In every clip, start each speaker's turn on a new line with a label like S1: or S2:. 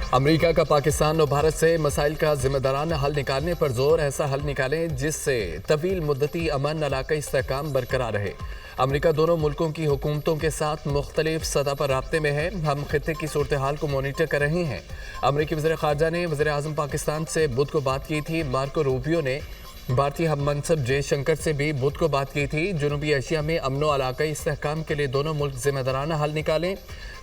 S1: America का पाकिस्तान और भारत से मसाइल का जिम्मेदाराना हल निकालने पर जोर। ऐसा हल निकालें जिससे तवील मुद्दती अमन इलाका इस्तेहकाम बरकरार रहे। अमेरिका दोनों मुल्कों की हुकूमतों के साथ मुख्तलिफ सतह पर राब्ते में है। हम खित्ते की सूरत हाल को मॉनिटर कर रहे हैं। अमेरिकी वज़ीर ख़ारजा ने वज़ीर आज़म पाकिस्तान से बुध को बात की थी। मार्को रूबियो ने भारतीय हम मनसब जयशंकर से भी बुध को बात की थी। जनूबी एशिया में अमनो इलाकाई इस्तेहकाम के लिए दोनों मुल्क जिम्मेदाराना हल निकालें।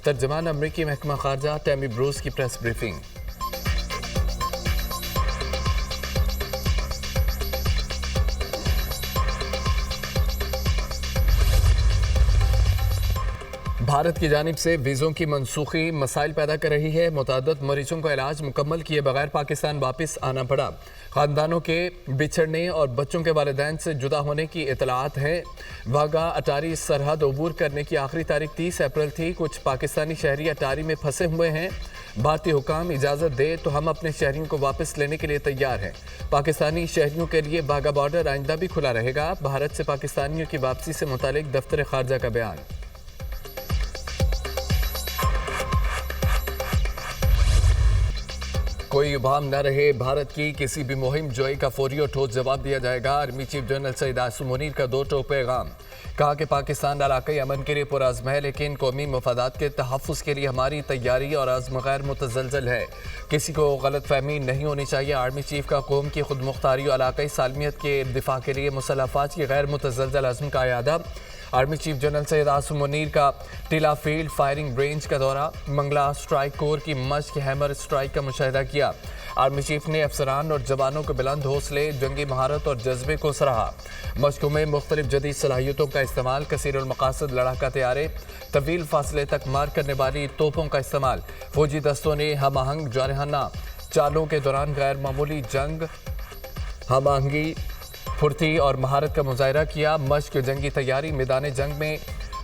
S1: तर्जमान अमरीकी महकमा ख़ारजा टैमी ब्रूस की प्रेस ब्रीफिंग। भारत की जानिब से वीज़ों की मनसूखी मसाइल पैदा कर रही है। मुतअद्दिद मरीजों को इलाज मुकम्मल किए बगैर पाकिस्तान वापस आना पड़ा। ख़ानदानों के बिछड़ने और बच्चों के वालिदैन से जुदा होने की इतलात हैं। वाघा अटारी सरहद अबूर करने की आखिरी तारीख 30 अप्रैल थी। कुछ पाकिस्तानी शहरी अटारी में फंसे हुए हैं। भारतीय हुकाम इजाज़त दे तो हम अपने शहरियों को वापस लेने के लिए तैयार हैं। पाकिस्तानी शहरियों के लिए वाघा बॉर्डर आइंदा भी खुला रहेगा। भारत से पाकिस्तानियों की वापसी से मुतालिक दफ्तर ख़ारजा का बयान। कोई इबाम न रहे, भारत की किसी भी मुहिम जोई का फौरी और ठोस जवाब दिया जाएगा। Army chief general Syed Asim Munir का दो टोक पैगाम। कहा कि पाकिस्तान इलाकाई अमन के लिए पुरअज़्म है, लेकिन कौमी मफादात के तहफ़्फ़ुज़ के लिए हमारी तैयारी और अज़्म गैर मुतज़लज़ल है। किसी को गलत फहमी नहीं होनी चाहिए। आर्मी चीफ का कौम की खुद मुख्तारी और इलाकाई सालमियत के दिफा के लिए मुसल्लह अफ़वाज की गैर मुतज़लज़ल अज़्म का अयादा। Army chief general Syed Asim Munir का टीला फील्ड फायरिंग रेंज का दौरा। मंगला स्ट्राइक कोर की मश्क हैमर स्ट्राइक का मुशाहिदा किया। आर्मी चीफ ने अफसरान और जवानों के बुलंद हौसले, जंगी महारत और जज्बे को सराहा। मश्कों में मुख्तलिफ जदीद सलाहियतों का इस्तेमाल, कसीरुल मकासद लड़ाका तैयारे, तवील फासले तक मार करने वाली तोपों का इस्तेमाल। फौजी दस्तों ने हम आहंग जारहाना चालों के दौरान गैर मामूली जंग, हम आहंगी, फुर्ती और महारत का मुजाहरा किया। मश्क जंगी तैयारी, मैदान जंग में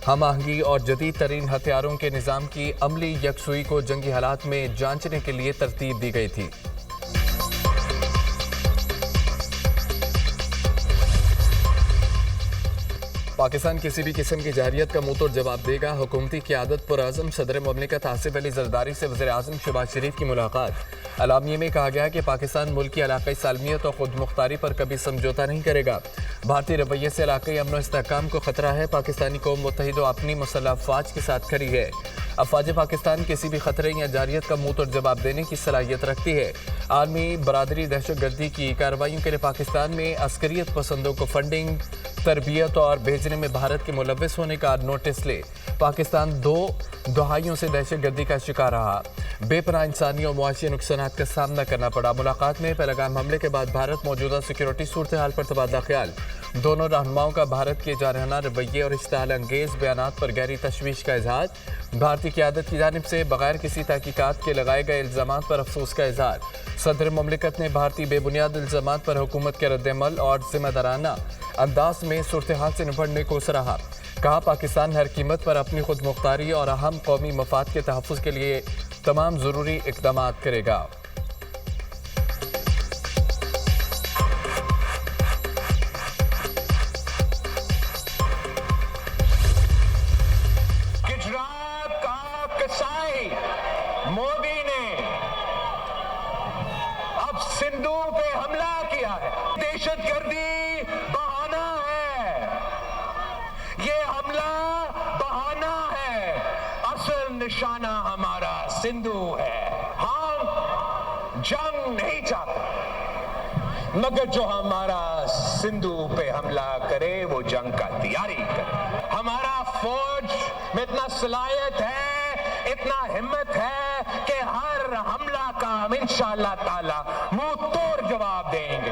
S1: हम आहंगी और जदीद तरीन हथियारों के निज़ाम की अमली यकसुई को जंगी हालात में जांचने के लिए तरतीब दी गई थी। पाकिस्तान किसी भी किस्म की जारियत का मुंह तोड़ जवाब देगा। हुकूमती क़यादत पुरअज़्म सदर मुमलिकत आसिफ अली ज़रदारी से वज़ीर आज़म शहबाज शरीफ की मुलाकात। अलामिये में कहा गया कि पाकिस्तान मुल्क की इलाकाई सालमियत और खुद मुख्तारी पर कभी समझौता नहीं करेगा। भारतीय रवैये से इलाकाई अमन और इस्तेहकाम को खतरा है। पाकिस्तानी कौम मुत्तहिद और अपनी मुसल्लह अफ़वाज के साथ खड़ी है। अफ़वाज पाकिस्तान किसी भी खतरे या जारियत का मुंह तोड़ जवाब देने की सलाहियत रखती है। आर्मी बरादरी दहशत गर्दी की कार्रवाइयों के लिए पाकिस्तान में अस्करियत पसंदों को फंडिंग, तरबियत और भेजने में भारत के मुलव्विस होने का नोटिस ले। पाकिस्तान 2 दहाइयों से दहशत गर्दी का शिकार रहा। बेपनाह इंसानी और मुआशी नुकसानात का सामना करना पड़ा। मुलाकात में पहलगाम हमले के बाद भारत मौजूदा सिक्योरिटी सूरत हाल पर तबादला ख्याल। दोनों रहनुमाओं का भारत के जारहाना रवैये और इश्तिहाल अंगेज बयानात पर गहरी तशवीश का इजहार। भारतीय क़यादत की जानिब से बगैर किसी तहकीकात के लगाए गए इल्ज़ामात पर अफसोस का इजहार। सदर मुमलिकत ने भारतीय बेबुनियाद इल्ज़ामात पर हुकूमत के रद्द-ए-अमल और जिम्मेदाराना अंदाज में सूरत हाल से निपटने को सराहा। कहा पाकिस्तान हर कीमत पर अपनी खुद मुख्तारी और अहम कौमी मफाद के तहफ़्फ़ुज़ के लिए तमाम ज़रूरी इक़दाम करेगा।
S2: मोदी ने अब सिंधु पे हमला किया है। दहशतगर्दी बहाना है, ये हमला बहाना है। असल निशाना हमारा सिंधु है। हम जंग नहीं चाहते, मगर जो हमारा सिंधु पे हमला करे वो जंग का तैयारी करे। हमारा फौज में इतना सलाहियत है, इतना हिम्मत है कि हर हमला का हम इंशाअल्लाह ताला मुंह तोड़ जवाब देंगे।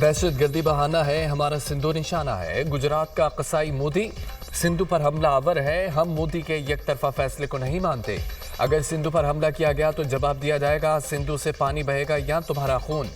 S1: दहशत गर्दी बहाना है, हमारा सिंधु निशाना है। गुजरात का कसाई मोदी सिंधु पर हमला आवर है। हम मोदी के एक तरफा फैसले को नहीं मानते। अगर सिंधु पर हमला किया गया तो जवाब दिया जाएगा। सिंधु से पानी बहेगा या तुम्हारा खून।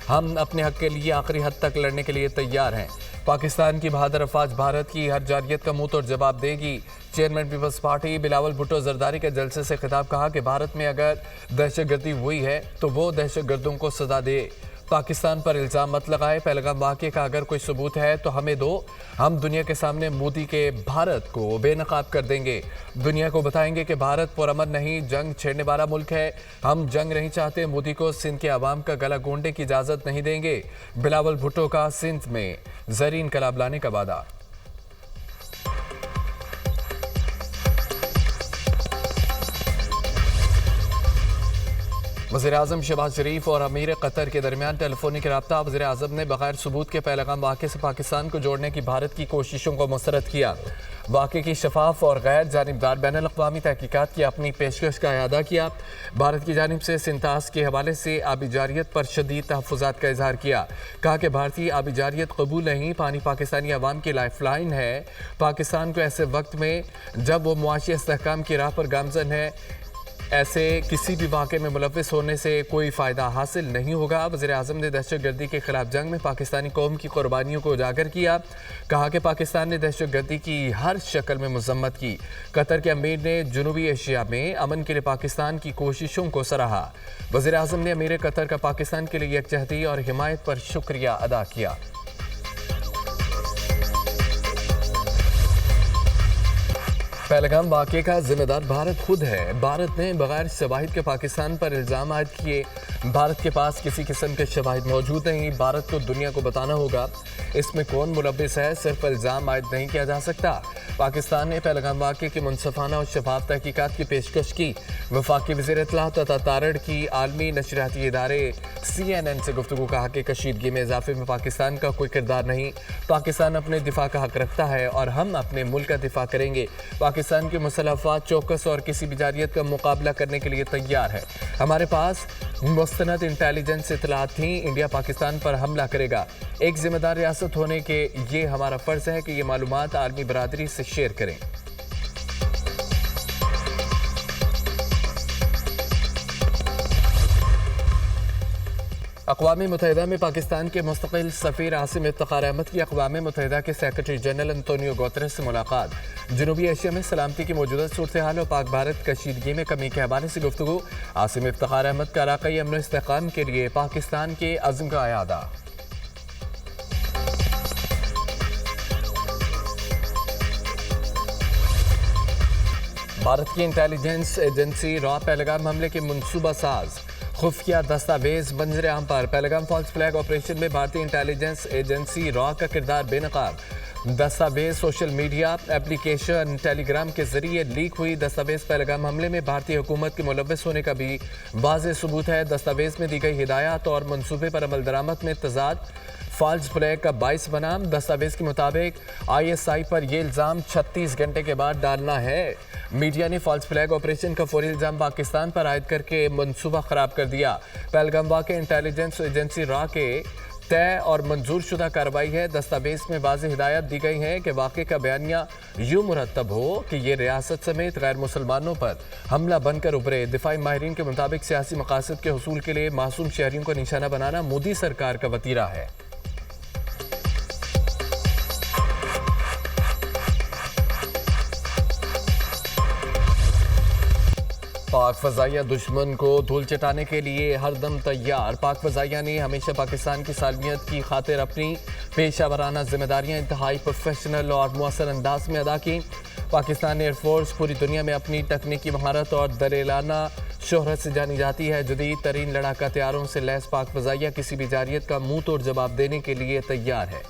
S1: हम अपने हक के लिए आखिरी हद तक लड़ने के लिए तैयार हैं। पाकिस्तान की बहादुर अफवाज भारत की हर जारियत का मुंह तोड़ जवाब देगी। Chairman Peoples Party Bilawal Bhutto Zardari के जलसे से खिताब। कहा कि भारत में अगर दहशत गर्दी हुई है तो वो दहशत गर्दों को सजा दे। पाकिस्तान पर इल्ज़ाम मत लगाए, पहलगाम वाक़े का अगर कोई सबूत है तो हमें दो, हम दुनिया के सामने मोदी के भारत को बेनकाब कर देंगे। दुनिया को बताएंगे कि भारत पुरअमन नहीं, जंग छेड़ने वाला मुल्क है। हम जंग नहीं चाहते, मोदी को सिंध के अवाम का गला घोंटने की इजाज़त नहीं देंगे। बिलावल भुट्टो का सिंध में ज़रूरी इनकलाब लाने का वादा। वज़ीर-ए-आज़म शहबाज शरीफ और अमीर कतर के दरमियान टेलीफोनिक रब्ता। वज़ीर-ए-आज़म ने बगैर सबूत के पहलगाम वाक़े से पाकिस्तान को जोड़ने की भारत की कोशिशों को मुस्तरद किया। वाक़े की शफाफ और गैर जानिबदार बैनुल-अक़वामी तहकीकात की अपनी पेशकश का इआदा किया। भारत की जानिब से सिंतास के हवाले से आबी जारियत पर शदीद तहफ़्फ़ुज़ात का इज़हार किया। कहा कि भारतीय आबी जारियत कबूल नहीं, पानी पाकिस्तानी अवाम की लाइफ लाइन है। पाकिस्तान को ऐसे वक्त में जब वो मुआशी इस्तेहकाम की राह पर गामज़न है, ऐसे किसी भी वाक़े में मुलव्विस होने से कोई फ़ायदा हासिल नहीं होगा। वज़ीर-ए-आज़म ने दहशतगर्दी के ख़िलाफ़ जंग में पाकिस्तानी कौम की कुर्बानियों को उजागर किया। कहा कि पाकिस्तान ने दहशतगर्दी की हर शक्ल में मज़म्मत की। कतर के अमीर ने जनूबी एशिया में अमन के लिए पाकिस्तान की कोशिशों को सराहा। वज़ीर-ए-आज़म ने अमीर कतर का पाकिस्तान के लिए यकजहती और हिमायत पर शुक्रिया अदा किया। पहलगाम वाक़े का जिम्मेदार भारत खुद है। भारत ने बगैर शवाहिद के पाकिस्तान पर इल्ज़ाम आयद किए। भारत के पास किसी किस्म के शवाहिद मौजूद नहीं। भारत को दुनिया को बताना होगा इसमें कौन मुलव्विस है, सिर्फ इल्ज़ाम आयद नहीं किया जा सकता। पाकिस्तान ने पहलगाम वाक़े की मुनसफाना और शफाफ तहकीकात की पेशकश की। वफाकी वज़ीर इत्तलाह तथा तारड़ की आलमी नशरियाती इदारे CNN से गुफ्तगू। कहा कि कशीदगी में इजाफे में पाकिस्तान का कोई किरदार नहीं। पाकिस्तान अपने दिफा का हक रखता है और हम अपने मुल्क का दिफा करेंगे। पाकिस्तान के मुसल्लह अफ़वाज चौकस और किसी भी जारियत का मुकाबला करने के लिए तैयार है। हमारे पास मुस्तनद इंटेलिजेंस इत्तलात थी। इंडिया पाकिस्तान पर हमला करेगा। एक जिम्मेदार रियासत होने के ये हमारा फ़र्ज़ है कि ये मालूमात आलमी बरादरी से शेयर करें। अक़वाम मुत्तहिदा में पाकिस्तान के मुस्तक़िल सफ़ीर आसिम इफ्तिख़ार अहमद की अक़वाम मुत्तहिदा के सेक्रेटरी जनरल एंटोनियो गुतेरेस से मुलाकात। जनूबी एशिया में सलामती की मौजूदा सूरत हाल और पाक भारत कशीदगी में कमी के हवाले से गुफ्तगू। आसिम इफ्तिख़ार अहमद का इलाक़ाई अमन इस्तेहकाम के लिए पाकिस्तान के अज़्म का इआदा। भारत की इंटेलिजेंस एजेंसी रॉ पहलगाम हमले के मनसूबा साज। खुफिया दस्तावेज मंजर आम पर। पहलगाम फॉल्स फ्लैग ऑपरेशन में भारतीय इंटेलिजेंस एजेंसी रॉ का किरदार बेनकाब। दस्तावेज सोशल मीडिया एप्लीकेशन टेलीग्राम के जरिए लीक हुई। दस्तावेज पहलगाम हमले में भारतीय हुकूमत के मुलव्विस होने का भी वाज़ेह सबूत है। दस्तावेज में दी गई हिदायत और मनसूबे पर अमल दरामद में तजाद फॉल्स फ्लैग का बाइस बना। दस्तावेज के मुताबिक ISI पर यह इल्ज़ाम 36 घंटे के बाद डालना है। मीडिया ने फॉल्स फ्लैग ऑपरेशन का फौरी इल्ज़ाम पाकिस्तान पर आयद करके मनसूबा ख़राब कर दिया। पहलगाम वाक़े इंटेलिजेंस एजेंसी रॉ के तय और मंजूर शुदा कार्रवाई है। दस्तावेज में वाज़ेह हिदायत दी गई है कि वाक़े का बयानिया यूँ मुरतब हो कि ये रियासत समेत गैर मुसलमानों पर हमला बनकर उभरे। दिफाई माहिरीन के मुताबिक सियासी मकासद के हसूल के लिए मासूम शहरियों को निशाना बनाना मोदी सरकार का वतीरा है। पाक फ़ज़ाइया दुश्मन को धूल चटाने के लिए हरदम तैयार। पाक फ़ज़ाइया ने हमेशा पाकिस्तान की सालमियत की खातिर अपनी पेशा वराना जिम्मेदारियाँ इंतहाई प्रोफेशनल और मुअस्सर अंदाज में अदा की। पाकिस्तान एयरफोर्स पूरी दुनिया में अपनी तकनीकी महारत और दरेलाना शोहरत से जानी जाती है। जदीद तरीन लड़ाका तैयारों से लैस पाक फ़ज़ाइया किसी भी जारियत का मुंह तोड़ जवाब देने के लिए तैयार है।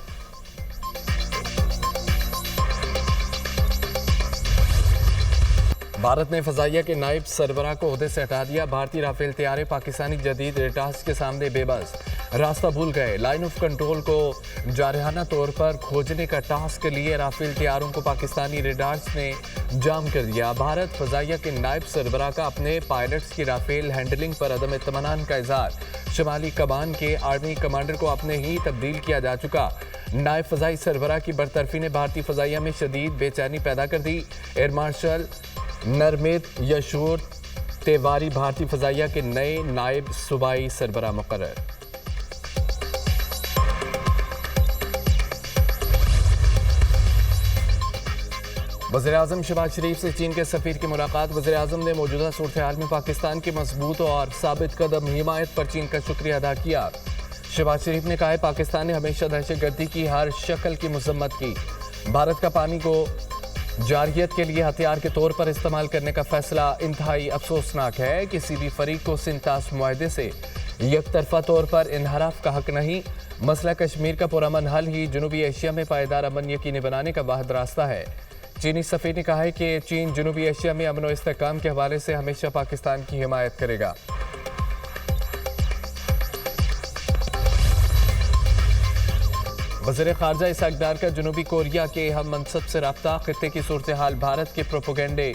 S1: भारत ने फ़ज़ाइया के नायब सरबराह को ओहदे से हटा दिया। भारतीय राफेल तैयारे पाकिस्तानी जदीद रेडार्स के सामने बेबस, रास्ता भूल गए। लाइन ऑफ कंट्रोल को जारहाना तौर पर खोजने का टास्क लिए राफेल तैयारों को पाकिस्तानी रेडार्स ने जाम कर दिया। भारत फ़ज़ाइया के नायब सरबराह का अपने पायलट्स की राफेल हैंडलिंग पर अदम इत्मीनान का इज़हार। शुमाली कमान के आर्मी कमांडर को अपने ही तब्दील किया जा चुका। नायब फ़ज़ाई सरबराह की बरतरफी ने भारतीय फ़ज़ाइया में शदीद बेचैनी पैदा कर दी। एयर मार्शल नरमित यशोर तिवारी भारतीय फ़ज़ाइया के नए नायब सूबाई सरबराह मुकर्रर। वज़ीर-ए-आज़म शहबाज शरीफ से चीन के सफ़ीर की मुलाकात। वज़ीर-ए-आज़म ने मौजूदा सूरत हाल में पाकिस्तान की मजबूत और साबित कदम हिमायत पर चीन का शुक्रिया अदा किया। शहबाज शरीफ ने कहा है पाकिस्तान ने हमेशा दहशतगर्दी की हर शक्ल की मजम्मत की। भारत का पानी को जारहियत के लिए हथियार के तौर पर इस्तेमाल करने का फैसला इंतहाई अफसोसनाक है। किसी भी फरीक को सिंतास मुआहदे से यकतरफा तौर पर इनहराफ का हक नहीं। मसला कश्मीर का पुरअमन हल ही जनूबी एशिया में पायदार अमन यकीनी बनाने का वाहिद रास्ता है। चीनी सफ़ीर ने कहा है कि चीन जनूबी एशिया में अमन व इस्तेहकाम के हवाले से हमेशा पाकिस्तान की हिमायत करेगा। वज़ीर ख़ारजा इसहाक़ डार का जनूबी कोरिया के अहम मनसब से रब्ता, खित्ते की सूरत हाल भारत के प्रोपोगंडे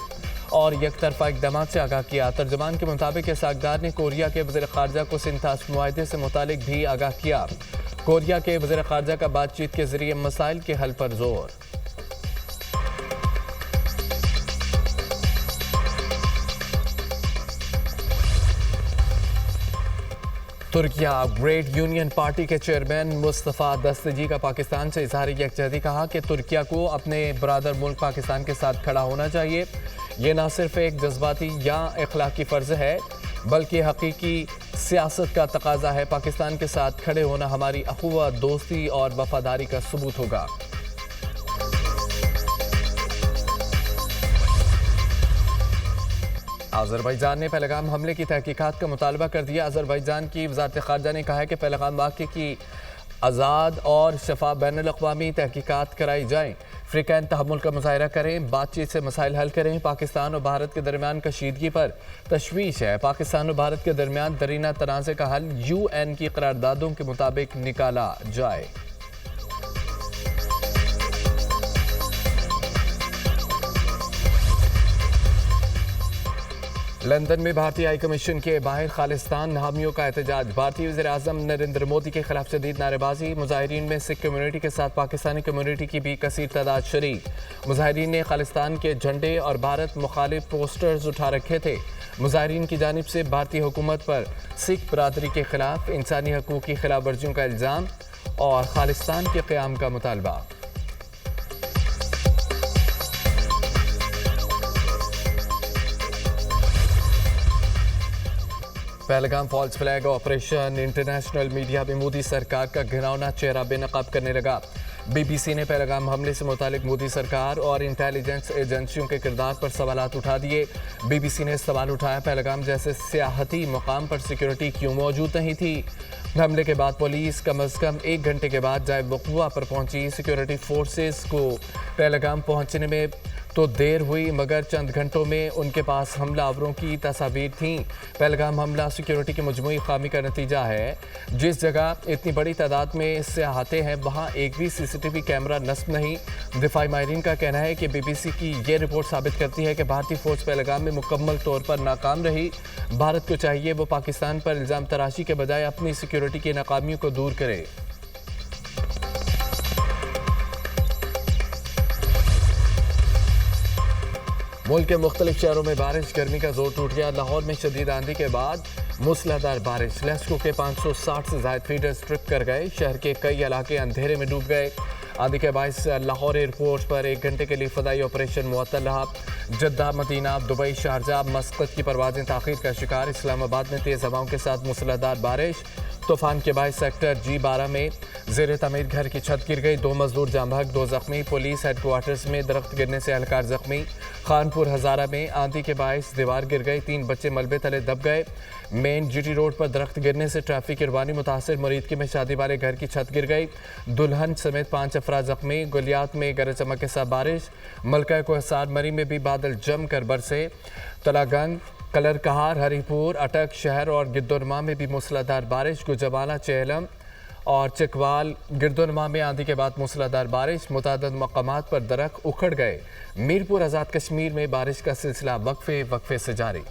S1: और यकतरफा इक़दाम से आगाह किया। तर्जुमान के मुताबिक इसहाक़ डार ने कोरिया के वज़ीर ख़ारजा को सिंतास मुआहदे से मुतालिक भी आगाह किया। कोरिया के वज़ीर ख़ारजा का बातचीत के ज़रिए मसाइल के हल पर जोर। तुर्किया ग्रेट यूनियन पार्टी के चेयरमैन मुस्तफ़ा दस्तगी का पाकिस्तान से इजहार यकजहती, कहा कि तुर्किया को अपने बरादर मुल्क पाकिस्तान के साथ खड़ा होना चाहिए। ये ना सिर्फ एक जज्बाती या अखलाकी फ़र्ज़ है बल्कि हकीकी सियासत का तकाजा है। पाकिस्तान के साथ खड़े होना हमारी अखुवत, दोस्ती और वफादारी का सबूत होगा। अज़रबैजान ने पहलगाम हमले की तहकीकात का मुतालबा कर दिया। अज़रबैजान की वज़ारत ख़ारजा ने कहा है कि पहलगाम वाक़े की आज़ाद और शफाफ बैनुल-अक़वामी तहकीकात कराई जाएँ। फ़रीक़ैन तहम्मुल का मुज़ाहिरा करें, बातचीत से मसाइल हल करें। पाकिस्तान और भारत के दरमियान कशीदगी पर तशवीश है। पाकिस्तान और भारत के दरमियान दरीना तनाज़े का हल UN की करारदादों के मुताबिक निकाला जाए। लंदन में भारतीय हाई कमीशन के बाहर खालिस्तान हामियों का एहतजाज। भारतीय वज़ीर आज़म नरेंद्र मोदी के खिलाफ शदीद नारेबाजी। मुजाहिरीन में सिख कम्यूनिटी के साथ पाकिस्तानी कम्यूनिटी की भी कसीर तादाद शरीक। मुजाहिरीन ने खालिस्तान के झंडे और भारत मुखालिफ पोस्टर्स उठा रखे थे। मुजाहिरीन की जानिब से भारतीय हुकूमत पर सिख बरादरी के खिलाफ इंसानी हकूक़ की खिलाफ वर्जियों का इल्ज़ाम और खालिस्तान के क़याम का मुतालबा। Pahalgam false flag operation international media में मोदी सरकार का घिनौना चेहरा बेनकाब करने लगा। BBC ने पहलगाम हमले से मुतालिक मोदी सरकार और इंटेलिजेंस एजेंसियों के किरदार पर सवालात उठा दिए। BBC ने सवाल उठाया, पहलगाम जैसे सियाहती मुकाम पर सिक्योरिटी क्यों मौजूद नहीं थी? हमले के बाद पुलिस कम अज़ कम 1 घंटे के बाद जाए वक़ुआ पर पहुंची। सिक्योरिटी फोर्सेस को पहलगाम पहुंचने में तो देर हुई मगर चंद घंटों में उनके पास हमलावरों की तस्वीर थीं। पहलगाम हमला सिक्योरिटी की मजमूई खामी का नतीजा है। जिस जगह इतनी बड़ी तादाद में सियाहते हैं वहाँ एक भी CCTV कैमरा नस्ब नहीं। दिफाई माहिरीन का कहना है कि BBC की ये रिपोर्ट साबित करती है कि भारतीय फौज पहलगाम में मुकम्मल तौर पर नाकाम रही। भारत को चाहिए वो पाकिस्तान पर इल्ज़ाम तराशी के बजाय अपनी सिक्योरिटी की नाकामियों को दूर करे। मुल्क के मुख्तलिफ शहरों में बारिश, गर्मी का जोर टूट गया। लाहौर में शदीद आंधी के बाद मूसलाधार बारिश। लेस्को के 560 से ज़ायद फीडर्स ट्रिप कर गए। शहर के कई इलाके अंधेरे में डूब गए। आंधी के बायस लाहौर एयरपोर्ट पर 1 घंटे के लिए फ़दाई ऑपरेशन मुअत्तल रहा। Jeddah, Medina, Dubai, Sharjah, Muscat की परवाज़ें ताख़ीर का शिकार। इस्लामाबाद में तेज़ हवाओं के साथ मूसलाधार बारिश। तूफान के बायस सेक्टर G12 में ज़ेर तमीर घर की छत गिर गई। 2 मजदूर जाँ बहक, 2 ज़ख्मी। पुलिस हेडक्वार्टर्स में दरख्त गिरने से एहलकार ज़ख्मी। खानपुर हज़ारा में आंधी के बायस दीवार गिर गई। 3 बच्चे मलबे तले दब गए। मेन GT रोड पर दरख्त गिरने से ट्रैफिक की रवानी मुतासर। मुरीदकी में शादी वाले घर की छत गिर गई। दुल्हन समेत 5 अफराद ज़ख्मी। गुलियात में गरज चमक के साथ बारिश। मलका कोहसार मरी में भी बादल जम कर बरसे। तलागंग, कलर कहार, हरीपुर, अटक शहर और गिरदोनमा में भी मूसलाधार बारिश। गुजबाना, चेहलम और चिकवाल, गिरदोनमा में आंधी के बाद मूसलाधार बारिश। मुतादद मकामात पर दरख्त उखड़ गए। मीरपुर, आज़ाद कश्मीर में बारिश का सिलसिला वक्फे से जारी।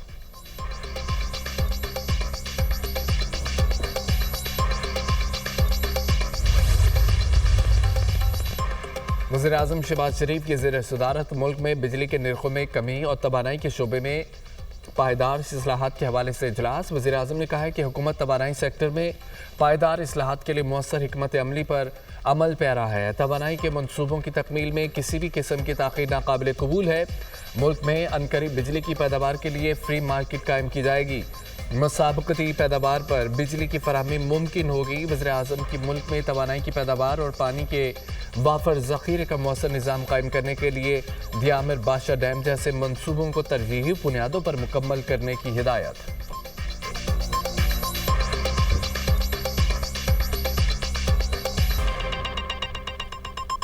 S1: वज़ीर आज़म शहबाज शरीफ की ज़ेर सदारत मुल्क में बिजली के निर्खों में कमी और तवानाई के शोबे में पायदार इस्लाहात के हवाले से इजलास। वज़ीर आज़म ने कहा है कि हुकूमत तवानाई सेक्टर में पायदार इस्लाहात के लिए मुअस्सर हिकमत अमली पर अमल पैरा है। तवानाई के मनसूबों की तकमील में किसी भी किस्म की ताख़ीर नाकाबिल कबूल है। मुल्क में अनकरीब बिजली की पैदावार के लिए फ्री मार्केट कायम की जाएगी। मुसाबकती पैदावार पर बिजली की फराहमी मुमकिन होगी। वज़ीर-ए-आज़म की मुल्क में तवानाई की पैदावार और पानी के वाफर ज़ख़ीरे का मौसर निज़ाम कायम करने के लिए दियामिर बादशाह डैम जैसे मनसूबों को तरजीही बुनियादों पर मुकम्मल करने की हिदायत।